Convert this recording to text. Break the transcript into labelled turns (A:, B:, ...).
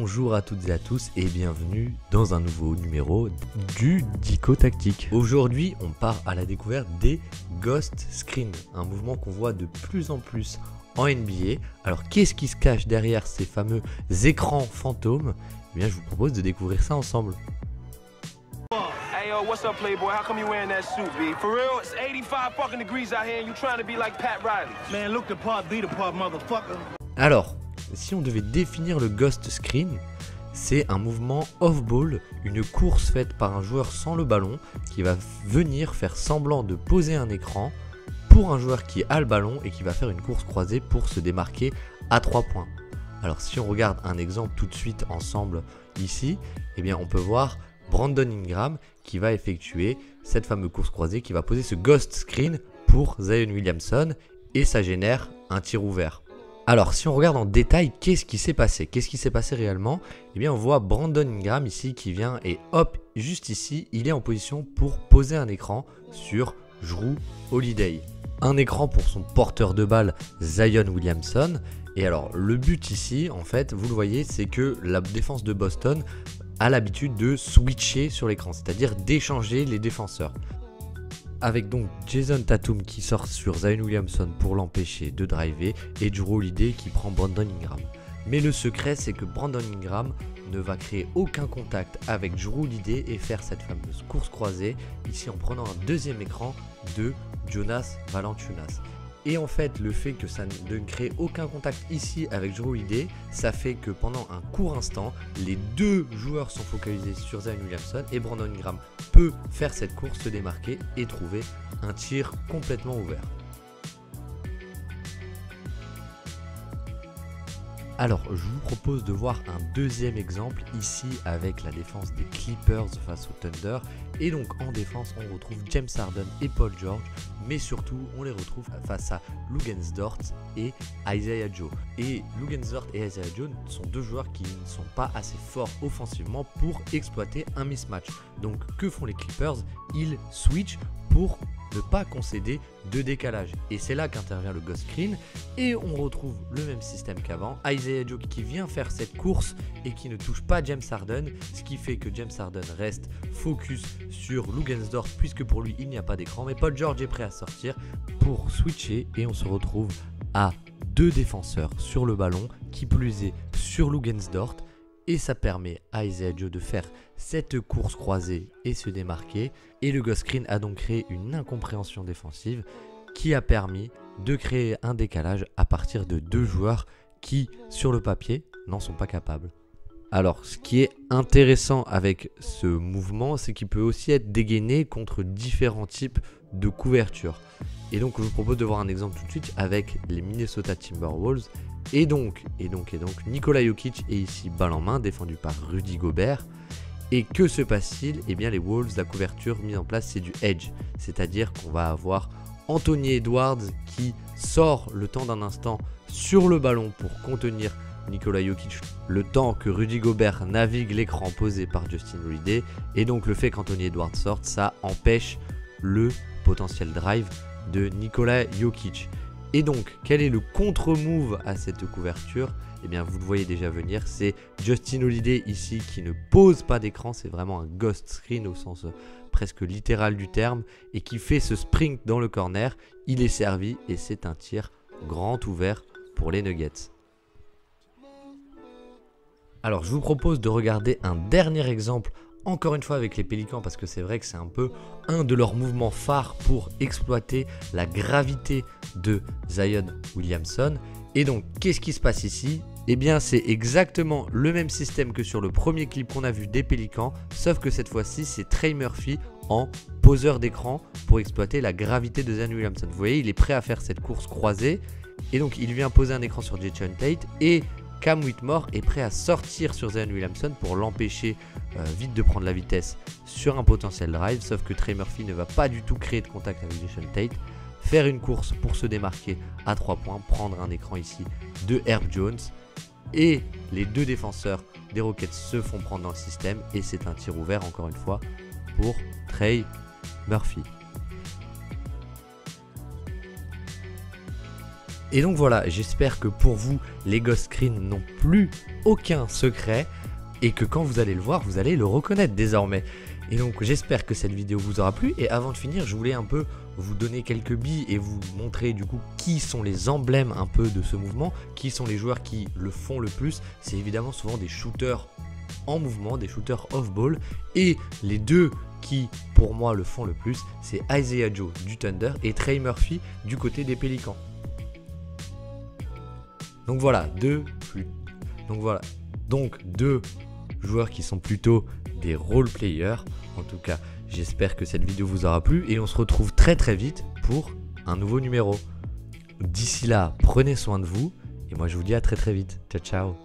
A: Bonjour à toutes et à tous et bienvenue dans un nouveau numéro du Dico Tactique. Aujourd'hui, on part à la découverte des Ghost Screens, un mouvement qu'on voit de plus en plus en NBA. Alors, qu'est-ce qui se cache derrière ces fameux écrans fantômes? Eh bien, je vous propose de découvrir ça ensemble.
B: Hey yo, what's up, Playboy? How come you wearing that suit, B? For real, it's 85 fucking degrees out here and you trying to be like Pat Riley. Man, look the part, be the part, motherfucker.
A: Alors, si on devait définir le Ghost Screen, c'est un mouvement off-ball, une course faite par un joueur sans le ballon qui va venir faire semblant de poser un écran pour un joueur qui a le ballon et qui va faire une course croisée pour se démarquer à 3 points. Alors si on regarde un exemple tout de suite ensemble ici, eh bien on peut voir Brandon Ingram qui va effectuer cette fameuse course croisée, qui va poser ce Ghost Screen pour Zion Williamson et ça génère un tir ouvert. Alors si on regarde en détail, qu'est-ce qui s'est passé? Qu'est-ce qui s'est passé réellement? Eh bien on voit Brandon Ingram ici qui vient et hop, juste ici, il est en position pour poser un écran sur Jrue Holiday. Un écran pour son porteur de balle Zion Williamson. Et alors le but ici, en fait, vous le voyez, c'est que la défense de Boston a l'habitude de switcher sur l'écran, c'est-à-dire d'échanger les défenseurs. Avec donc Jason Tatum qui sort sur Zion Williamson pour l'empêcher de driver et Jrue Holiday qui prend Brandon Ingram. Mais le secret, c'est que Brandon Ingram ne va créer aucun contact avec Jrue Holiday et faire cette fameuse course croisée ici en prenant un deuxième écran de Jonas Valanciunas. Et en fait, le fait que ça ne crée aucun contact ici avec Jrue Holiday, ça fait que pendant un court instant, les deux joueurs sont focalisés sur Zion Williamson et Brandon Ingram peut faire cette course, se démarquer et trouver un tir complètement ouvert. Alors, je vous propose de voir un deuxième exemple ici avec la défense des Clippers face au Thunder. Et donc en défense, on retrouve James Harden et Paul George, mais surtout on les retrouve face à Luguentz-Dort et Isaiah Joe. Et Luguentz-Dort et Isaiah Joe sont deux joueurs qui ne sont pas assez forts offensivement pour exploiter un mismatch. Donc que font les Clippers? Ils switchent pour ne pas concéder de décalage. Et c'est là qu'intervient le Ghost Screen et on retrouve le même système qu'avant. Isaiah Joe qui vient faire cette course et qui ne touche pas James Harden, ce qui fait que James Harden reste focus sur Luguentz-Dort puisque pour lui il n'y a pas d'écran, mais Paul George est prêt à sortir pour switcher et on se retrouve à deux défenseurs sur le ballon, qui plus est sur Luguentz-Dort. Et ça permet à Isaiah Joe de faire cette course croisée et se démarquer. Et le Ghost Screen a donc créé une incompréhension défensive qui a permis de créer un décalage à partir de deux joueurs qui, sur le papier, n'en sont pas capables. Alors, ce qui est intéressant avec ce mouvement, c'est qu'il peut aussi être dégainé contre différents types de couvertures. Et donc, je vous propose de voir un exemple tout de suite avec les Minnesota Timberwolves. Et donc, Nikola Jokic est ici balle en main, défendu par Rudy Gobert. Et que se passe-t-il? Eh bien, les Wolves, la couverture mise en place, c'est du edge. C'est-à-dire qu'on va avoir Anthony Edwards qui sort le temps d'un instant sur le ballon pour contenir Nikola Jokic, le temps que Rudy Gobert navigue l'écran posé par Justin Holiday. Et donc, le fait qu'Anthony Edwards sorte, ça empêche le potentiel drive de Nikola Jokic. Et donc, quel est le contre-move à cette couverture? Eh bien, vous le voyez déjà venir, c'est Justin Holiday ici qui ne pose pas d'écran, c'est vraiment un Ghost Screen au sens presque littéral du terme, et qui fait ce sprint dans le corner. Il est servi et c'est un tir grand ouvert pour les Nuggets. Alors, je vous propose de regarder un dernier exemple, encore une fois avec les Pélicans, parce que c'est vrai que c'est un peu un de leurs mouvements phares pour exploiter la gravité de Zion Williamson. Et donc, qu'est-ce qui se passe ici? Eh bien, c'est exactement le même système que sur le premier clip qu'on a vu des Pélicans, sauf que cette fois-ci, c'est Trey Murphy en poseur d'écran pour exploiter la gravité de Zion Williamson. Vous voyez, il est prêt à faire cette course croisée. Et donc, il vient poser un écran sur Jason Tate et Cam Whitmore est prêt à sortir sur Zion Williamson pour l'empêcher vite de prendre la vitesse sur un potentiel drive, sauf que Trey Murphy ne va pas du tout créer de contact avec Jason Tate, faire une course pour se démarquer à 3 points, prendre un écran ici de Herb Jones, et les deux défenseurs des Rockets se font prendre dans le système et c'est un tir ouvert encore une fois pour Trey Murphy. Et donc voilà, j'espère que pour vous, les Ghost Screens n'ont plus aucun secret et que quand vous allez le voir, vous allez le reconnaître désormais. Et donc j'espère que cette vidéo vous aura plu, et avant de finir, je voulais un peu vous donner quelques billes et vous montrer du coup qui sont les emblèmes un peu de ce mouvement, qui sont les joueurs qui le font le plus. C'est évidemment souvent des shooters en mouvement, des shooters off-ball, et les deux qui pour moi le font le plus, c'est Isaiah Joe du Thunder et Trey Murphy du côté des Pélicans. Donc voilà, deux joueurs qui sont plutôt des role players. En tout cas, j'espère que cette vidéo vous aura plu et on se retrouve très très vite pour un nouveau numéro. D'ici là, prenez soin de vous et moi je vous dis à très très vite. Ciao ciao.